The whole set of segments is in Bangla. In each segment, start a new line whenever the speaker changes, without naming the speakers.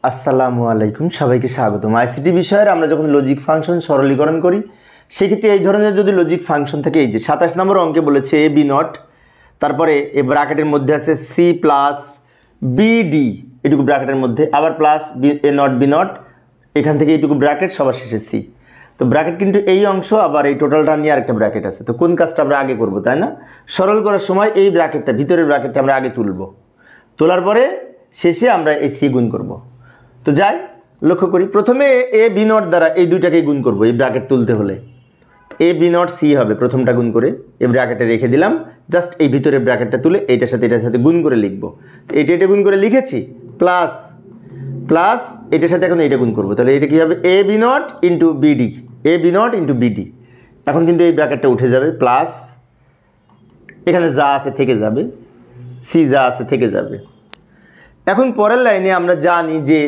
আসসালামু আলাইকুম, সবাইকে স্বাগতম। আইসিটি বিষয়ের আমরা যখন লজিক ফাংশন সরলীকরণ করি সেক্ষেত্রে এই ধরনের যদি লজিক ফাংশন থাকে, এই যে 27 নম্বর অঙ্কে বলেছে এ বি নট, তারপরে এ ব্র্যাকেটের মধ্যে আছে সি প্লাস বিডি, এটুকু ব্র্যাকেটের মধ্যে আবার plus A not B not, এখান থেকে এইটুকু ব্র্যাকেট, সবার শেষে সি। তো ব্র্যাকেট কিন্তু এই অংশ আবার এই টোটালটা নিয়ে আরেকটা ব্র্যাকেট আছে। তো কোন কাজটা আমরা আগে করব, তাই না? সরল করার সময় এই ব্র্যাকেটটা, ভিতরের ব্র্যাকেটটা আমরা আগে তুলব, তোলার পরে শেষে আমরা এই সি গুণ করব। তো যাই লক্ষ্য করি, প্রথমে এ বি নট দ্বারা এই দুইটাকে গুণ করব। এই ব্র্যাকেট তুলতে হলে এ বি নট সি হবে, প্রথমটা গুণ করে এই ব্র্যাকেটে রেখে দিলাম। জাস্ট এই ভিতরের ব্র্যাকেটটা তুলে এটার সাথে গুণ করে লিখব। এটা গুণ করে লিখেছি, প্লাস প্লাস এটার সাথে এখন এইটা গুণ করব। তাহলে এটা কী হবে? A B naught into BD, A B naught into BD. এখন কিন্তু এই ব্র্যাকেটটা উঠে যাবে, প্লাস এখানে যা আছে থেকে যাবে, সি যা আছে থেকে যাবে। এখন পরের লাইনে আমরা জানি যে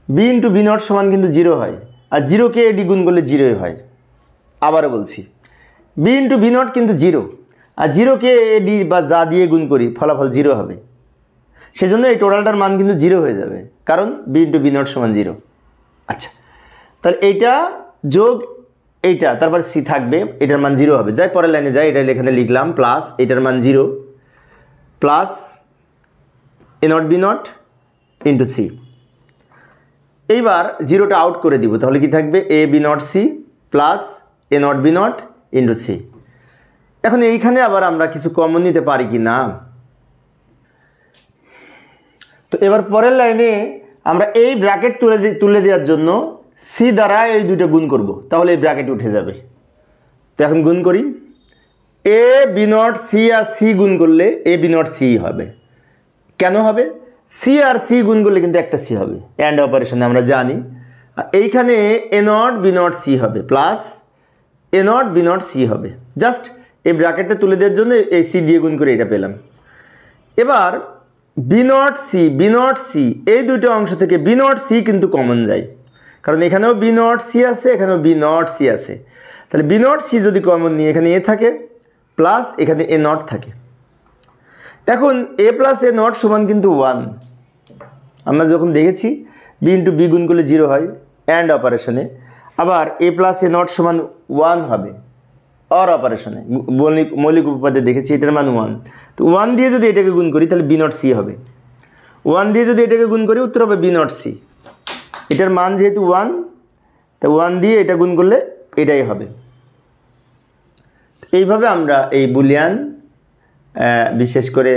বি ইন্টু বি নট সমান কিন্তু 0 হয়, আর 0কে এডি গুণ করলে 0 হয়। আবারও বলছি, বি ইন্টু বি নট কিন্তু 0, আর 0কে এডি বা যা দিয়ে গুণ করি ফলাফল 0 হবে। সেজন্য এই টোটালটার মান কিন্তু 0 হয়ে যাবে, কারণ বি ইন্টু বি নট সমান 0। আচ্ছা, তাহলে এইটা যোগ এইটা, তারপর সি থাকবে, এটার মান 0 হবে। যাই পরের লাইনে যাই, এটা এখানে লিখলাম প্লাস এটার মান 0 plus A not B naught into C. এইবার 0টা আউট করে দিব, তাহলে কি থাকবে? A B not C plus A not B naught into C. এখন এইখানে আবার আমরা কিছু কমন নিতে পারি কি না? তো এবার পরের লাইনে আমরা এই ব্র্যাকেট তুলে দেওয়ার জন্য সি দ্বারা এই দুইটা গুণ করব, তাহলে এই ব্র্যাকেট উঠে যাবে। তো এখন গুণ করি, এ বি নট সি আর সি গুণ করলে এ বি নট সি হবে। কেন হবে? সি আর সি গুণ করলে কিন্তু একটা সি হবে, অ্যান্ড অপারেশনে আমরা জানি। এইখানে A not B not C হবে, plus A not B not C হবে। জাস্ট এই ব্র্যাকেটটা তুলে দেওয়ার জন্য এই সি দিয়ে গুণ করে এটা পেলাম। এবার বি নট সি এই দুটো অংশ থেকে বি নট সি কিন্তু কমন যায়, কারণ এখানেও বি নট সি আছে, এখানেও বি নট সি আছে। তাহলে বি নট সি যদি কমন নিই, এখানে এ থাকে প্লাস এখানে এ নট থাকে। এখন এ প্লাস এ নট সমান কিন্তু 1। আমরা যখন দেখেছি বি ইন্টু বি গুণ করলে 0 হয় অ্যান্ড অপারেশনে, আবার এ প্লাস এ নট সমান 1 হবে অর অপারেশনে, মৌলিক উপপাদ্যে দেখেছি এটার মান 1। তো 1 দিয়ে যদি এটাকে গুণ করি তাহলে বি নট সি হবে। 1 দিয়ে যদি এটাকে গুণ করি উত্তর হবে বি নট সি। এটার মান যেহেতু 1, তা 1 দিয়ে এটা গুণ করলে এটাই হবে। এইভাবে আমরা এই বুলিয়ান, বিশেষ করে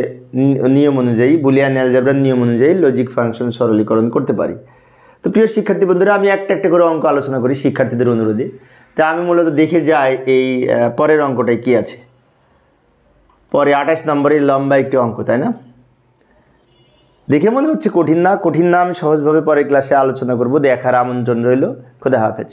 নিয়ম অনুযায়ী, বুলিয়ান অ্যালজেব্রার নিয়ম অনুযায়ী লজিক ফাংশন সরলীকরণ করতে পারি। তো প্রিয় শিক্ষার্থী বন্ধুরা, আমি একটা একটা করে অঙ্ক আলোচনা করি শিক্ষার্থীদের অনুরোধে। তা আমি মূলত দেখে যাই এই পরের অঙ্কটায় কি আছে। পরে 28 নম্বরের লম্বা একটি অঙ্ক, তাই না? দেখে মনে হচ্ছে কঠিন না, আমি সহজভাবে পরের ক্লাসে আলোচনা করব। দেখার আমন্ত্রণ রইল। খোদা হাফেজ।